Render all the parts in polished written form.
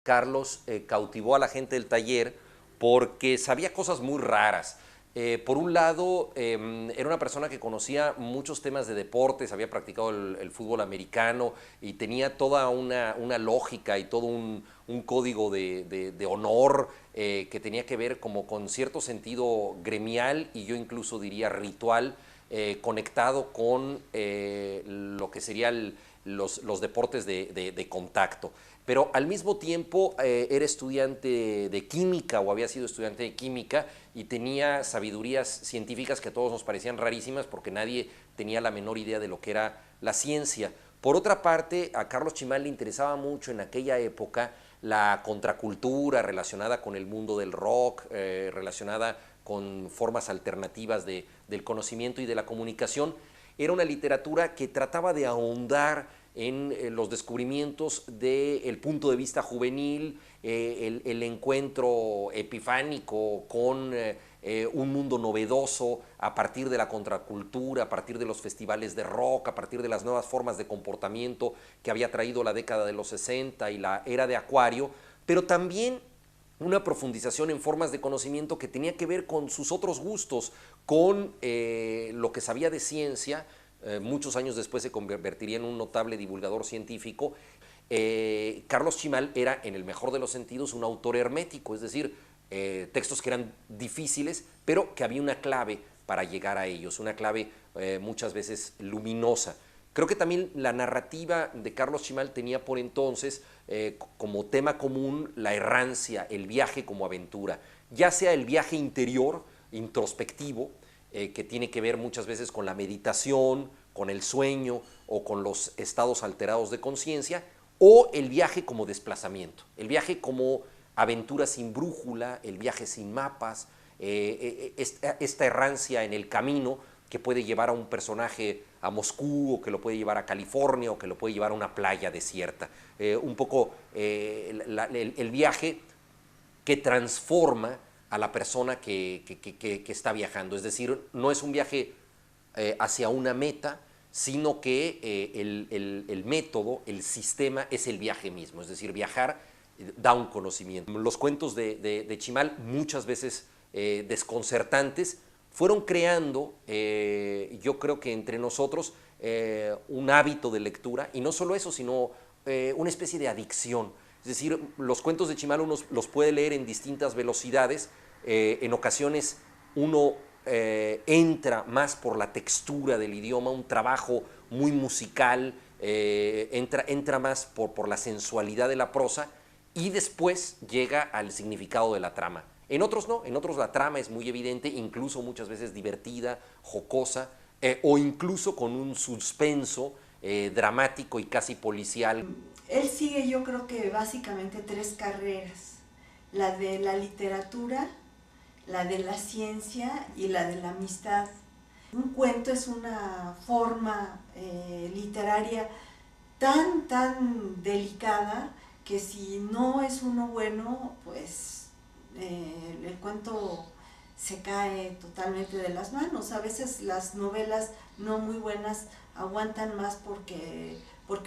Carlos cautivó a la gente del taller porque sabía cosas muy raras. Por un lado, era una persona que conocía muchos temas de deportes, había practicado el fútbol americano y tenía toda una lógica y todo un código de honor que tenía que ver como con cierto sentido gremial y yo incluso diría ritual, conectado con lo que serían los deportes de contacto. Pero al mismo tiempo era estudiante de química o había sido estudiante de química y tenía sabidurías científicas que a todos nos parecían rarísimas porque nadie tenía la menor idea de lo que era la ciencia. Por otra parte, a Carlos Chimal le interesaba mucho en aquella época la contracultura relacionada con el mundo del rock, relacionada con formas alternativas del conocimiento y de la comunicación. Era una literatura que trataba de ahondar en los descubrimientos del punto de vista juvenil, el encuentro epifánico con un mundo novedoso a partir de la contracultura, a partir de los festivales de rock, a partir de las nuevas formas de comportamiento que había traído la década de los 60 y la era de Acuario, pero también una profundización en formas de conocimiento que tenía que ver con sus otros gustos, con lo que sabía de ciencia. Muchos años después se convertiría en un notable divulgador científico. Carlos Chimal era, en el mejor de los sentidos, un autor hermético, es decir, textos que eran difíciles, pero que había una clave para llegar a ellos, una clave muchas veces luminosa. Creo que también la narrativa de Carlos Chimal tenía por entonces como tema común la errancia, el viaje como aventura, ya sea el viaje interior, introspectivo, que tiene que ver muchas veces con la meditación, con el sueño o con los estados alterados de conciencia, o el viaje como desplazamiento, el viaje como aventura sin brújula, el viaje sin mapas, esta errancia en el camino que puede llevar a un personaje a Moscú, o que lo puede llevar a California, o que lo puede llevar a una playa desierta. Un poco el viaje que transforma a la persona que está viajando. Es decir, no es un viaje hacia una meta, sino que el método, el sistema es el viaje mismo. Es decir, viajar da un conocimiento. Los cuentos de Chimal, muchas veces desconcertantes, fueron creando, yo creo que entre nosotros, un hábito de lectura, y no solo eso, sino una especie de adicción. Es decir, los cuentos de Chimal uno los puede leer en distintas velocidades, en ocasiones uno entra más por la textura del idioma, un trabajo muy musical, entra más por la sensualidad de la prosa, y después llega al significado de la trama. En otros no, en otros la trama es muy evidente, incluso muchas veces divertida, jocosa, o incluso con un suspenso dramático y casi policial. Él sigue, yo creo que básicamente tres carreras: la de la literatura, la de la ciencia y la de la amistad. Un cuento es una forma literaria tan delicada que si no es uno bueno, pues el cuento se cae totalmente de las manos. A veces las novelas no muy buenas aguantan más porque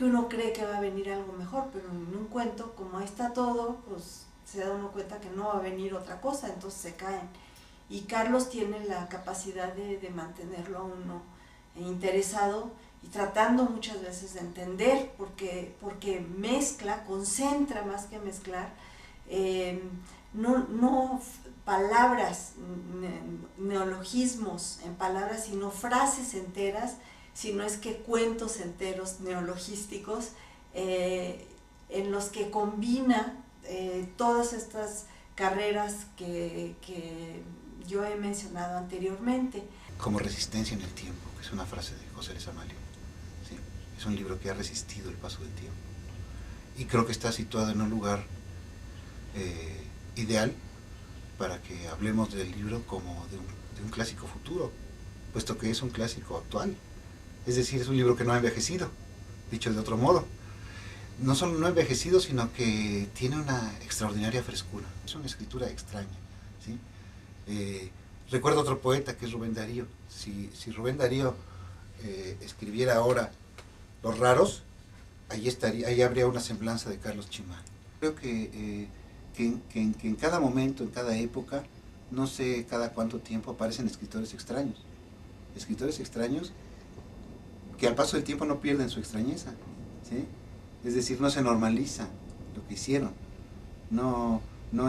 uno cree que va a venir algo mejor, pero en un cuento, como ahí está todo, pues se da uno cuenta que no va a venir otra cosa, entonces se caen. Y Carlos tiene la capacidad de mantenerlo a uno interesado y tratando muchas veces de entender, porque mezcla, concentra más que mezclar, no palabras, neologismos en palabras, sino frases enteras, sino es que cuentos enteros neologísticos en los que combina todas estas carreras que yo he mencionado anteriormente. Como resistencia en el tiempo, que es una frase de José Lezamalio. ¿Sí? Es un libro que ha resistido el paso del tiempo. Y creo que está situado en un lugar ideal para que hablemos del libro como de un clásico futuro, puesto que es un clásico actual. Es decir, es un libro que no ha envejecido, dicho de otro modo. No solo no ha envejecido, sino que tiene una extraordinaria frescura. Es una escritura extraña, ¿sí? Recuerdo otro poeta que es Rubén Darío. Si Rubén Darío escribiera ahora Los Raros, ahí habría una semblanza de Carlos Chimal. Creo que en cada momento, en cada época, no sé cada cuánto tiempo aparecen escritores extraños. Escritores extraños que al paso del tiempo no pierden su extrañeza, ¿sí? Es decir, no se normaliza lo que hicieron, no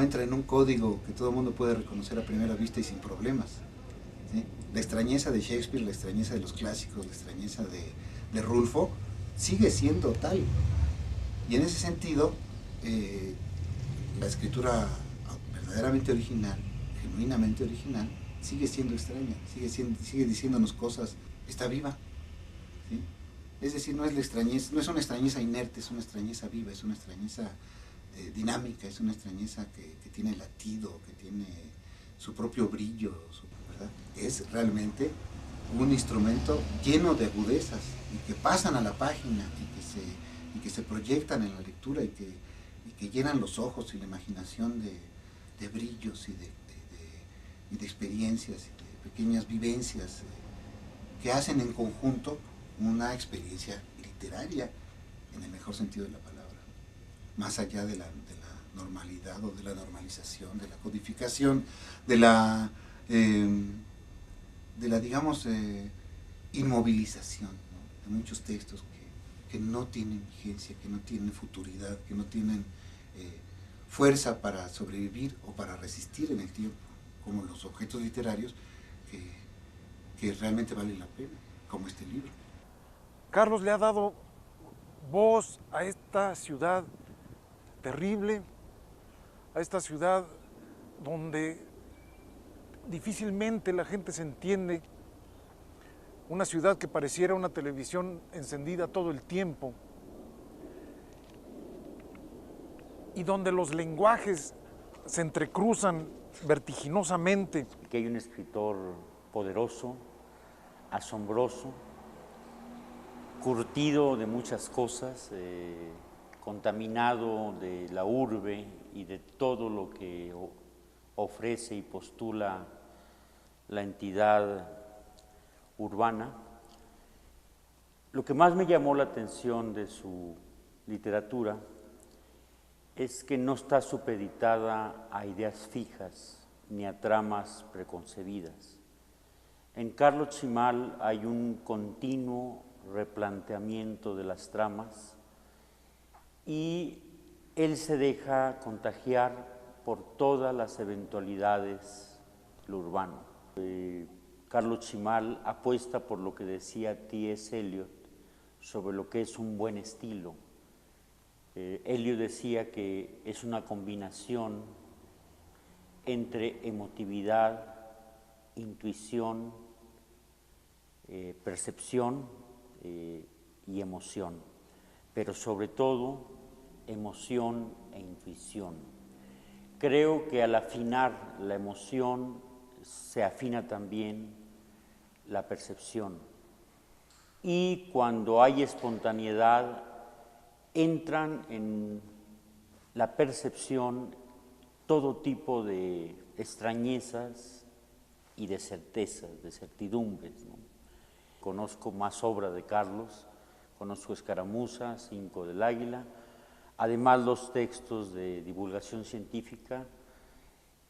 entra en un código que todo el mundo puede reconocer a primera vista y sin problemas, ¿sí? La extrañeza de Shakespeare, la extrañeza de los clásicos, la extrañeza de Rulfo, sigue siendo tal. Y en ese sentido, la escritura verdaderamente original, genuinamente original, sigue siendo extraña, sigue diciéndonos cosas, está viva, ¿sí? Es decir, no es una extrañeza inerte, es una extrañeza viva, es una extrañeza dinámica, es una extrañeza que tiene latido, que tiene su propio brillo, ¿verdad? Es realmente un instrumento lleno de agudezas y que pasan a la página y que se proyectan en la lectura y que llenan los ojos y la imaginación de brillos y de experiencias y de pequeñas vivencias que hacen en conjunto una experiencia literaria en el mejor sentido de la palabra, más allá de la normalidad o de la normalización, de la codificación, de la digamos, inmovilización, ¿no? De muchos textos que no tienen vigencia, que no tienen futuridad, que no tienen fuerza para sobrevivir o para resistir en el tiempo, como los objetos literarios que realmente valen la pena, como este libro. Carlos le ha dado voz a esta ciudad terrible, a esta ciudad donde difícilmente la gente se entiende, una ciudad que pareciera una televisión encendida todo el tiempo y donde los lenguajes se entrecruzan vertiginosamente. Que hay un escritor poderoso, asombroso, curtido de muchas cosas, contaminado de la urbe y de todo lo que ofrece y postula la entidad urbana. Lo que más me llamó la atención de su literatura es que no está supeditada a ideas fijas ni a tramas preconcebidas. En Carlos Chimal hay un continuo replanteamiento de las tramas y él se deja contagiar por todas las eventualidades de lo urbano. Carlos Chimal apuesta por lo que decía T.S. Eliot sobre lo que es un buen estilo. Eliot decía que es una combinación entre emotividad, intuición, percepción y emoción, pero sobre todo emoción e intuición. Creo que al afinar la emoción se afina también la percepción y cuando hay espontaneidad entran en la percepción todo tipo de extrañezas y de certezas, de certidumbres, ¿no? Conozco más obra de Carlos, conozco Escaramuza, Cinco del Águila, además los textos de divulgación científica,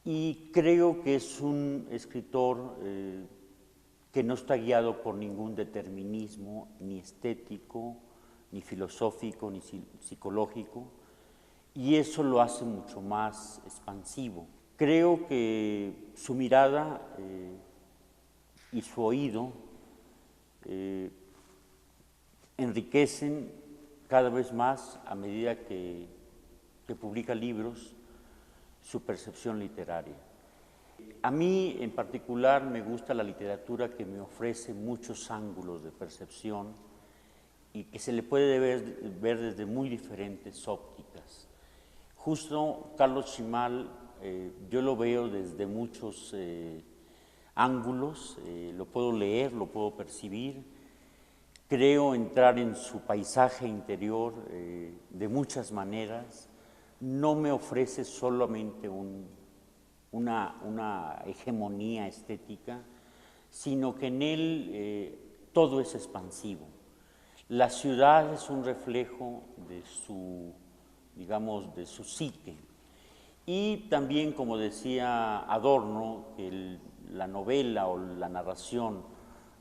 y creo que es un escritor que no está guiado por ningún determinismo, ni estético, ni filosófico, ni psicológico, y eso lo hace mucho más expansivo. Creo que su mirada y su oído enriquecen cada vez más, a medida que publica libros, su percepción literaria. A mí en particular me gusta la literatura que me ofrece muchos ángulos de percepción y que se le puede ver desde muy diferentes ópticas. Justo Carlos Chimal yo lo veo desde muchos ángulos, lo puedo leer, lo puedo percibir, creo entrar en su paisaje interior de muchas maneras. No me ofrece solamente una hegemonía estética, sino que en él todo es expansivo. La ciudad es un reflejo digamos, de su psique. Y también, como decía Adorno, la novela o la narración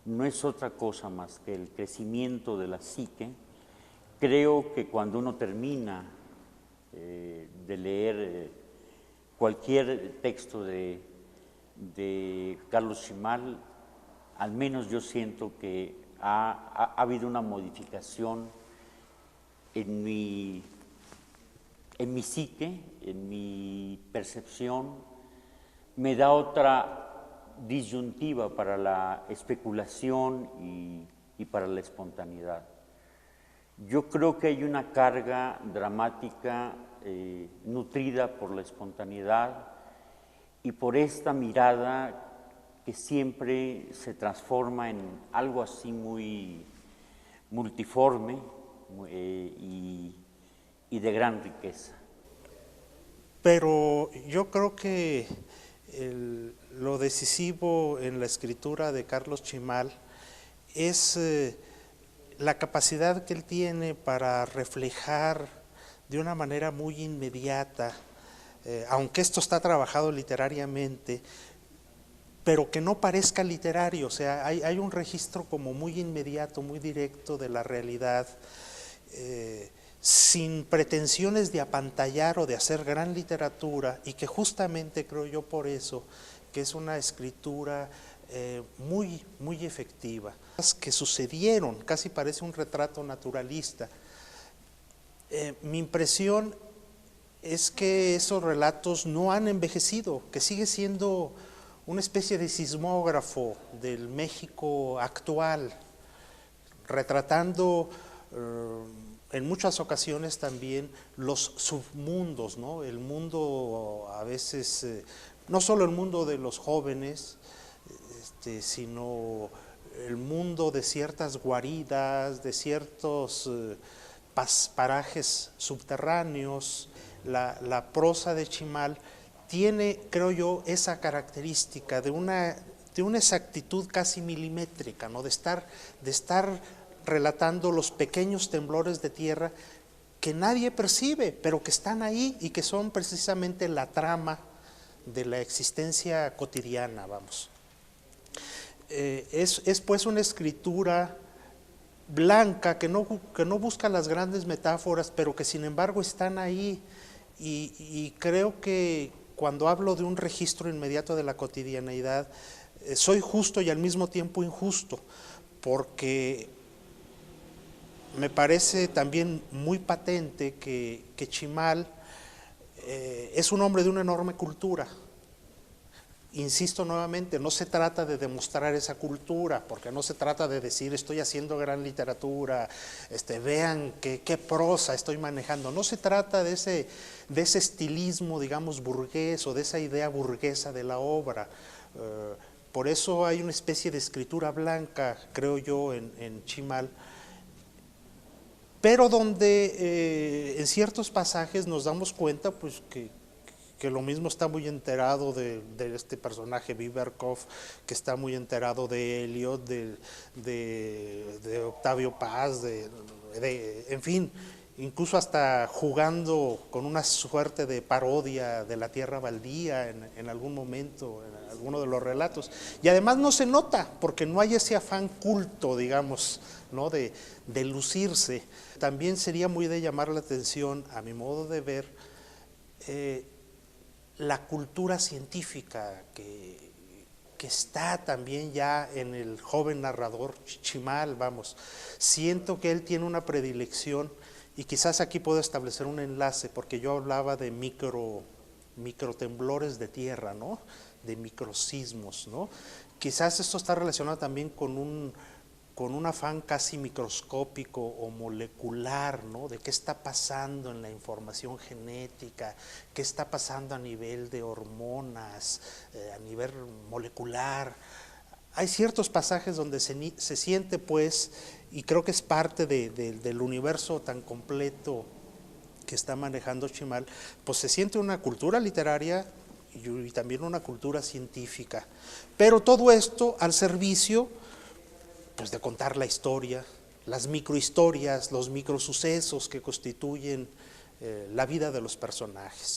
no es otra cosa más que el crecimiento de la psique. Creo que cuando uno termina de leer cualquier texto de Carlos Chimal, al menos yo siento que ha habido una modificación en mi psique, en mi percepción, me da otra disyuntiva para la especulación y para la espontaneidad. Yo creo que hay una carga dramática nutrida por la espontaneidad y por esta mirada que siempre se transforma en algo así muy multiforme y de gran riqueza. Pero yo creo que lo decisivo en la escritura de Carlos Chimal es la capacidad que él tiene para reflejar de una manera muy inmediata, aunque esto está trabajado literariamente, pero que no parezca literario, o sea, hay un registro como muy inmediato, muy directo de la realidad, sin pretensiones de apantallar o de hacer gran literatura, y que justamente creo yo por eso, que es una escritura muy, muy efectiva. Que sucedieron, casi parece un retrato naturalista. Mi impresión es que esos relatos no han envejecido, que sigue siendo una especie de sismógrafo del México actual, retratando en muchas ocasiones también los submundos, ¿no? El mundo a veces, no solo el mundo de los jóvenes, sino el mundo de ciertas guaridas, de ciertos parajes subterráneos. La prosa de Chimal tiene, creo yo, esa característica de una exactitud casi milimétrica, ¿no? de estar relatando los pequeños temblores de tierra que nadie percibe, pero que están ahí y que son precisamente la trama de la existencia cotidiana, vamos. Es pues una escritura blanca que no busca las grandes metáforas, pero que sin embargo están ahí, y creo que cuando hablo de un registro inmediato de la cotidianeidad, soy justo y al mismo tiempo injusto, porque me parece también muy patente que Chimal es un hombre de una enorme cultura. Insisto nuevamente, no se trata de demostrar esa cultura, porque no se trata de decir estoy haciendo gran literatura, vean qué prosa estoy manejando. No se trata de ese estilismo, digamos, burgués, o de esa idea burguesa de la obra. Por eso hay una especie de escritura blanca, creo yo, en Chimal, pero donde en ciertos pasajes nos damos cuenta pues que lo mismo está muy enterado de este personaje Viberkov, que está muy enterado de Eliot, de Octavio Paz, en fin, incluso hasta jugando con una suerte de parodia de la tierra baldía en algún momento, en alguno de los relatos. Y además no se nota, porque no hay ese afán culto, digamos, ¿no? de lucirse. También sería muy de llamar la atención, a mi modo de ver, la cultura científica que está también ya en el joven narrador Chimal, vamos. Siento que él tiene una predilección, y quizás aquí puedo establecer un enlace, porque yo hablaba de microtemblores de tierra, ¿no? De microsismos, ¿no? Quizás esto está relacionado también con un afán casi microscópico o molecular, ¿no? De qué está pasando en la información genética, qué está pasando a nivel de hormonas, a nivel molecular. Hay ciertos pasajes donde se siente, pues, y creo que es parte del universo tan completo que está manejando Chimal, pues se siente una cultura literaria y también una cultura científica. Pero todo esto al servicio pues de contar la historia, las microhistorias, los microsucesos que constituyen la vida de los personajes.